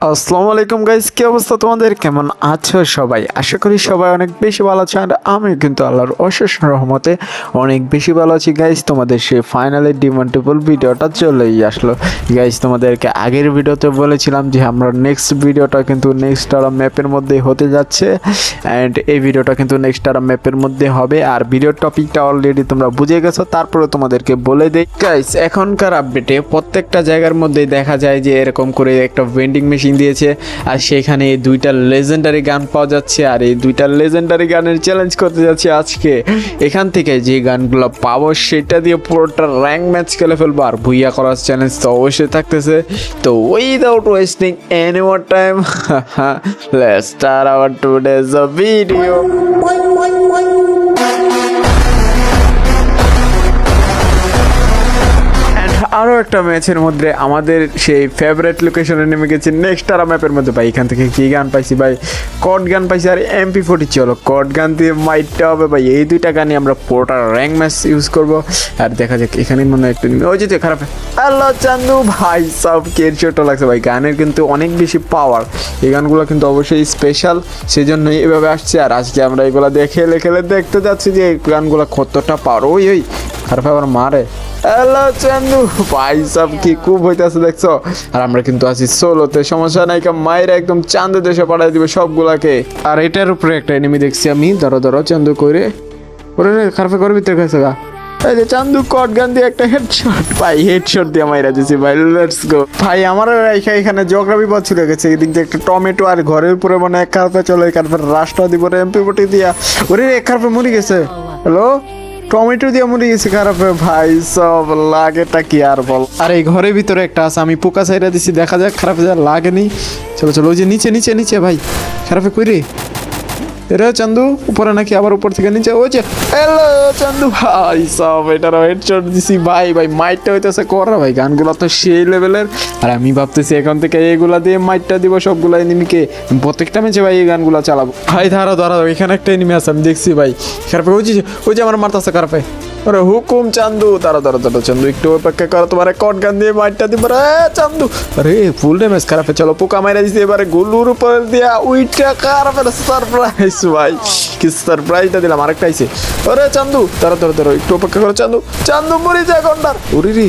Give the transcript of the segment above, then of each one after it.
আসসালামু আলাইকুম গাইস, কি অবস্থা তোমাদের? কেমন আছো সবাই? আশা করি সবাই অনেক বেশি ভালো আছো। আর আমি কিন্তু আল্লাহর অশেষ রহমতে অনেক বেশি ভালো আছি গাইস। তোমাদের সে ফাইনালি ডিমান্ডেবল ভিডিওটা চলেই আসলো গাইস। তোমাদেরকে আগের ভিডিওতে বলেছিলাম যে আমরা নেক্সট ভিডিওটা কিন্তু নেক্সট আরাম ম্যাপের মধ্যে হতে যাচ্ছে, অ্যান্ড এই ভিডিওটা কিন্তু নেক্সট আরাম ম্যাপের মধ্যে হবে। আর ভিডিওর টপিকটা অলরেডি তোমরা বুঝে গেছো, তারপরে তোমাদেরকে বলে দেই গাইস। এখনকার আপডেটে প্রত্যেকটা জায়গার মধ্যেই দেখা যায় যে এরকম করে একটা ভেন্ডিং মেশিন দিয়েছে, আর সেখানে দুইটা লেজেন্ডারি গান পাওয়া যাচ্ছে। আর এই দুইটা লেজেন্ডারি গানের চ্যালেঞ্জ করতে যাচ্ছি আজকে। এখান থেকে যে গানগুলো পাবো সেটা দিয়ে পুরোটা র্যাঙ্ক ম্যাচ খেলে ফেলবো, আর ভুইয়া করার চ্যালেঞ্জ তো অবশ্যই থাকতেছে। তো without wasting any more time, let's start our today's video. আরও একটা ম্যাচের মধ্যে আমাদের সেই ফেভারিট লোকেশনে নেমে গেছি নেক্সট আরা ম্যাপের মধ্যে। ভাই এখান থেকে কী গান পাইছি ভাই? কট গান পাইছি আর MP40। চলো কট গান দিয়ে মাইটটা হবে ভাই। এই দুইটা গানই আমরা পুরোটা র্যাঙ্ক ম্যাচ ইউজ করবো। আর দেখা যাক এখানে মনে হয় একটু ওই যে খারাপ। হ্যালো চান্দু ভাই, সব কের ছোটো লাগছে ভাই। গানের কিন্তু অনেক বেশি পাওয়ার, এই গানগুলো কিন্তু অবশ্যই স্পেশাল, সেই জন্যই এভাবে আসছে। আর আজকে আমরা এগুলো খেলে খেলে দেখতে যাচ্ছি যে এই গানগুলো কতটা পাওয়ার। ওই ওই খারাপ আবার মারে। হ্যালো চান্দু ভাই, সব কি খুব হইতেছে দেখছো। আর আমরা কিন্তু আছি সোলোতে, সমস্যা নাই, মায়ের একদম চান্দু দেশে পাঠাই দিবে সবগুলাকে। আর এটার উপরে একটা এনিমি দেখছি আমি, ধরো ধরো চান্দু করে ওরে খারাপ করে ভিতরে গেছে গা। এই যে চান্দু কট গান দিয়ে একটা হেডশট ভাই, হেডশট দিয়ে মাইরা দিছি ভাই। লেটস গো ভাই। আমার এখানে জিওগ্রাফি পথ ছিল গেছে, এদিক দিয়ে একটা টমেটো, আর ঘরের উপরে মানে এক কার্পে চলে, এক কার্পে রাস্তা দিব MP40 দিয়া। ওরে এক কার্পে মরে গেছে। হ্যালো, টমেটো দিয়ে মরে গেছে খারাপে ভাই, সব লাগেটা কি আর বল। আর এই ঘরের ভিতরে একটা আছে, আমি পোকা সাইরা দিছি, দেখা যাক খারাপে যা লাগেনি। চলো চলো, ওই যে নিচে নিচে নিচে ভাই, খারাপে কই রে? এরা চান্দু উপরে নাকি আবার উপর থেকে নিচে? ওই যে হ্যালো চান্দু ভাই, সব এটার হেডশট দিছি ভাই। ভাই মাইটটা হইতেছে করা ভাই, গানগুলো তো সেই লেভেলের। আর আমি ভাবতেছি এখন থেকে এইগুলা দিয়ে মাইটটা দিব সবগুলা এনিমিকে। প্রত্যেকটা ম্যাচে ভাই এই গানগুলো চালাবো ভাই। দাঁড়াও দাঁড়াও, এখানে একটা এনিমি আছে আমি দেখছি ভাই, খারাপে ওই যে আমার মারতাছে খারাপে। আরে হুকুম চান্দু, দাঁড়া দাঁড়া দাঁড়া চান্দু, একটু অপেক্ষা করো, তোমার কট গান দিয়ে মাইটটা দিব রে চান্দু। আরে ফুল ড্যামেজ খারাপে। চলো পোকা মাইরা দিছি এবারে গুলুর উপর দিয়া উইটা খারাপের সারপ্রাইজ ভাই। কি সারপ্রাইজটা দিলাম, আরেকটা আইছে। আরে চান্দু দাঁড়া দাঁড়া দাঁড়া, একটু অপেক্ষা করো চান্দু। চান্দু মরে যায় গন্ডার। উরি রি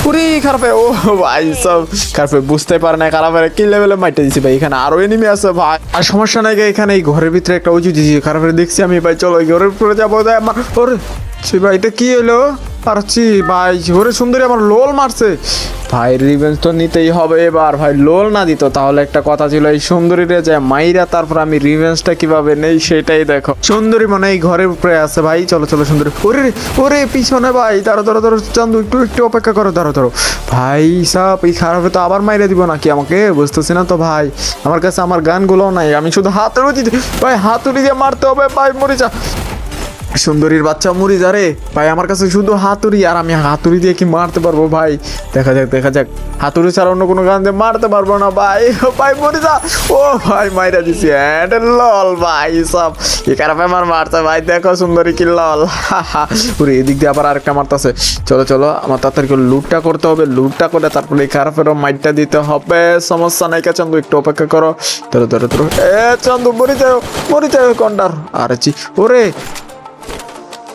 উরি খারাপে। ও ভাই সব খারাপে বুঝতে পারে না খারাপের কি লেভেলে মাইটা দিছি ভাই। এখানে আরো এনিমি আছে ভাই, আর সমস্যা নাই। এখানে এই ঘরের ভিতরে একটা উঁচু দিয়েছি খারাপের দেখছি আমি ভাই। চলো এই ঘরের উপরে যাবো। ওরে ভাই এটা কি হলো? আর ভাই ওরে সুন্দরী আমার লোল মারছে ভাই। রিভেঞ্জ তো নিতেই হবে এবার ভাই। লোল না দিত তাহলে একটা কথা ছিল, এই সুন্দরীরে যায় মাইরা তারপর আমি রিভেঞ্জটা কিভাবে নেই সেটাই দেখো। সুন্দরী মনে এই ঘরের উপরে আছে ভাই। চলো চলো সুন্দরী। ওরে ওরে পিছনে ভাই, দাঁড়ো দাঁড়ো দাঁড়ো চান্দু, একটু একটু অপেক্ষা করো, দাঁড়ো দাঁড়ো ভাই। সাপ এই খারাপে তো আবার মাইরা দিব নাকি আমাকে, বুঝতেছি না তো ভাই। আমার কাছে আমার গানগুলোও নাই, আমি শুধু হাতুড়ি ভাই, হাতুড়ি দিয়ে মারতে হবে ভাই। মরে যা সুন্দরীর বাচ্চা, মরি যা রে ভাই। আমার কাছে শুধু হাতুড়ি, আর আমি হাতুড়ি দিয়ে কি মারতে পারবো ভাই? দেখা যাক দেখা যাক। হাতুড়ি ছাড়া অন্য কোনো গান দিয়ে মারতে পারবো না ভাই। ভাই মরি যা। ও ভাই মাইরা দিছি লল ভাই। সব এ খারাপে আমার মারছে ভাই, দেখো সুন্দরী কি লল। পুরো এদিক দিয়ে আবার আরেকটা মারতেছে। চলো চলো, আমার তাড়াতাড়ি করে লুটটা করতে হবে, লুটটা করে তারপরে এই খারাপেরও মাইটটা দিতে হবে। সমস্যা নাই কা চান্দু, একটু অপেক্ষা করো। ধরো ধরো ধরো। চান্দু মরি যাও কন্ডার। আরে ওরে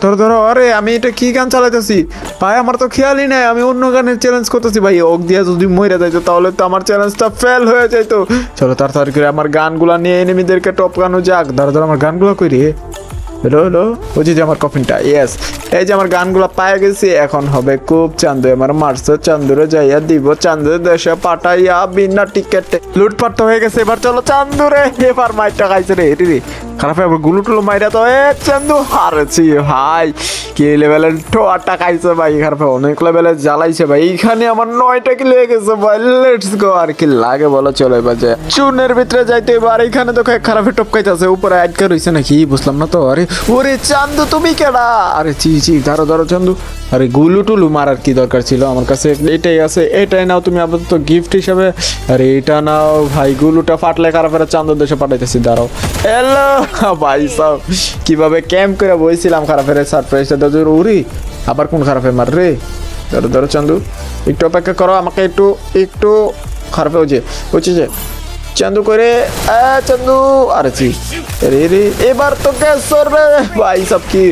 ধরো ধরো। আরে আমি এটা কি গান চালাইতেছি ভাই? আমার তো খেয়ালই নাই, আমি অন্য গানের চ্যালেঞ্জ করতেছি ভাই। ওক দিয়া যদি মরে যাইতো তাহলে তো আমার চ্যালেঞ্জটা ফেল হয়ে যাইতো। চলো তাড়াতাড়ি করে আমার গানগুলা নিয়ে এনিমিদেরকে টপকানো যাক। ধরো ধরো আমার গানগুলো কই রে? হ্যালো হ্যালো, ওই যে আমার কফিনটা। ইয়েস, এই যে আমার গানগুলো পায়ে গেছি। এখন হবে খুব চান্দু আমার মারছে, চান্দুরে যাইয়া দিব, চান্দুর দেশে পাঠাইয়া বিনা টিকেটে। লুটপাট তো হয়ে গেছে, এবার চলো চান্দুরে। এবার মাইরটা খাইছে রে রে খারাপ। এবার গুলু টুলু মাইরা তো চান্দু হারেছি ভাই। কি লেভেলের টোয়াটা খাইছে ভাই, খারাপ অনেক লেভেলে জ্বালাইছে ভাই। এইখানে আমার 9টা কিলো হয়ে গেছে ভাই। Let's go. আর কি লাগে বলো, চলো এবার যে চুনের ভিতরে যাইতে। এবার এখানে তো খারাপে টপকাইতেছে, উপরে আটকা রয়েছে নাকি বুঝলাম না তো। আরে ওরে চান্দু তুমি কেডা? আরে ধরো ধরো চান্দু। আরে গুলু টুলু মারার কি দরকার ছিল? আমার কাছে এটাই আছে, এটাই নাও তুমি আপাতত গিফট হিসাবে। আরে এটা নাও ভাই, গুলুটা ফাটলে খারাপের চান্দুর দেশে পাঠাইতেছি। দাঁড়াও। হ্যালো ভাই, সব কিভাবে ক্যাম্প করে বইছিলাম খারাপের সারপ্রাইজটা দাদুর। উরি আবার কোন খারাপে মার রে? ধরো ধরো চান্দু, একটু অপেক্ষা করো আমাকে, একটু একটু খারাপে। ওই যে চান্দু করে চান্দু আরে ছি রে রে এবার তো গ্যাস রে ভাই সব কি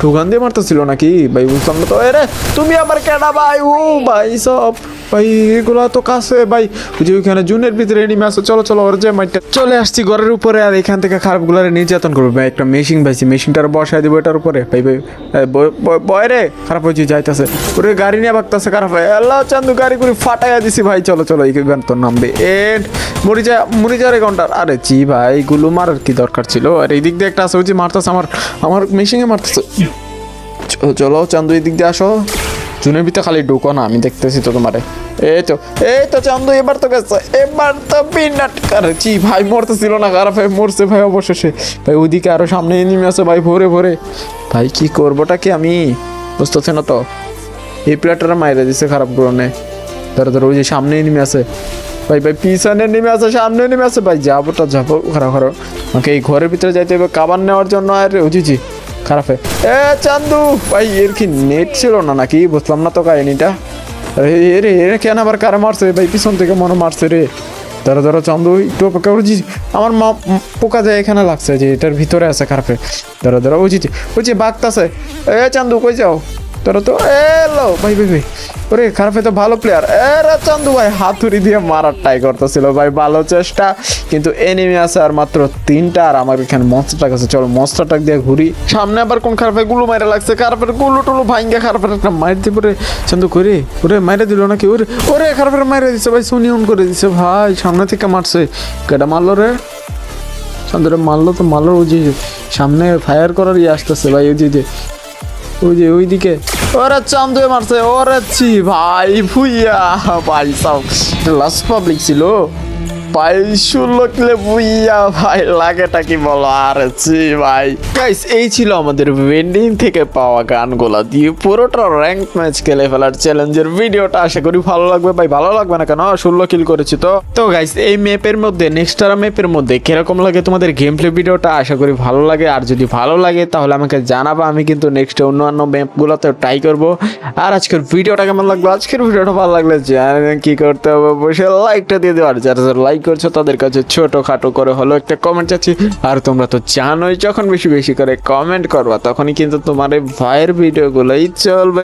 ঠুকান দিয়ে মারতেছিল নাকি ভাই বুঝলাম না তো এরে তুমি আবার কেডা ভাই ও ভাই সব ভাই এগুলা তো কাছে ভাই ওই যে ওইখানে জুনের ভিতরে এনিমি আছে চলো চলো ওর যে মাইটা চলে আসছি ঘরের উপরে আর এখান থেকে খারাপগুলারে নির্যাতন করবো ভাই একটা মেশিন পাইছি মেশিনটার বসায় দিব এটার উপরে ভাই ভাই বয় রে খারাপ হয়েছে যাইতেছে ওরে গাড়ি নিয়ে ভাগতেছে খারাপ হয় আল্লাহ চান্দু গাড়ি করে ফাটাইয়া দিছি ভাই চলো চলো এইখান তোর নামবে এন্ড মরিচা রে কাউন্টার আরে জি ভাই গুলো মারার কি দরকার ছিল আর এই দিক দিয়ে একটা আছে ওই যে মারতেছে আমার মেশিনে মারতেছে চলো চান্দু এই দিক দিয়ে আসো জুনের ভিতরে খালি ঢুকো না আমি দেখতেছি তো তোমারে এই তো চান্দু এবার তো গেছে এবার তো পিনাট করেছি ভাই মরতেছিল না খারাপ ভাই মরছে ভাই অবশেষে ভাই ওইদিকে আরো সামনে নেমে আছে ভাই ভরে ভরে ভাই কি করবোটা কি আমি বুঝতেছি না তো এই প্লেটারটা মাইরে দিছে খারাপ গ্রহণে ধরো ওই যে সামনে নেমে আছে ভাই পিছনে নেমে আছে সামনে নেমে আছে ভাই যাবো খারাপ আমাকে এই ঘরের ভিতরে যাইতে হবে কাবার নেওয়ার জন্য আর জি খারাপ চান্দু ভাই এর কি নেট ছিল না নাকি বুঝলাম না তো কাহিনীটা রে কেন আবার কারে মারছে ভাই পিছন থেকে মনে মারছে রে ধরো চান্দু একটু অপেক্ষা করছি আমার মা পোকা যায় এখানে লাগছে যে এটার ভিতরে আছে খারাপে ধরো ওই যে বাঘতাছে চান্দু কই যাও ধরো তো এলো ভাই ওরে খারাপে তো ভালো প্লেয়ার রে চান্দু ভাই হাতুড়ি দিয়ে মারার ট্রাই করতেছিল ভাই ভালো চেষ্টা কিন্তু এনিমি আছে আর মাত্র 3টা আর আমার এখানে মনস্টারটাক আছে চলো মনস্টারটাক দিয়ে ঘুরি সামনে আবার কোন খারাপে গুলো মাইরা লাগছে খারাপের গুলো টুলো ভাঙ্গা খারাপের একটা মাইর দিয়ে পরে চান্দু করে ওরে মাইরা দিল নাকি ওরে খারাপের মাইরা দিছে ভাই সোনি অন করে দিছে ভাই সামনে থেকে মারছে কেটা মারলো রে চান্দুরে মারলো ওই যে সামনে ফায়ার করার আসতেছে ভাই ওই যে ওইদিকে ওরা চান্দু মারছে ওরে ছি ভাই ভুইয়া ভাই সব লাস্ট পাবলিক ছিল ভাই 16 কিলে ভুইয়া ভাই লাগেটা কি বলো আরে ছি ভাই গাইস এই ছিল আমাদের ভেন্ডিং থেকে পাওয়া গানগুলা দিয়ে পুরোটা র্যাঙ্ক ম্যাচ খেলে ফেলার চ্যালেঞ্জের ভিডিওটা আশা করি ভালো লাগবে ভাই ভালো লাগবে না কেন 16 কিল করেছি তো গাইস এই ম্যাপের মধ্যে নেক্সটারা ম্যাপের মধ্যে কিরকম লাগে তোমাদের গেম প্লে ভিডিওটা আশা করি ভালো লাগে আর যদি ভালো লাগে তাহলে আমাকে জানাবা আমি কিন্তু নেক্সট অন্যান্য ম্যাপগুলোতে ট্রাই করবো আর আজকের ভিডিওটা কেমন লাগলো আজকের ভিডিওটা ভালো লাগলে জানেন কি করতে হবে বসে লাইকটা দিয়ে দেওয়ার যারা লাইক করছো তাদের কাছে ছোটখাটো করে হলো একটা কমেন্ট চাচ্ছি আর তোমরা তো জানোই যখন বেশি করে কমেন্ট করবা তখনই কিন্তু তোমার এই ভাইয়ের ভিডিওগুলোই চলবে।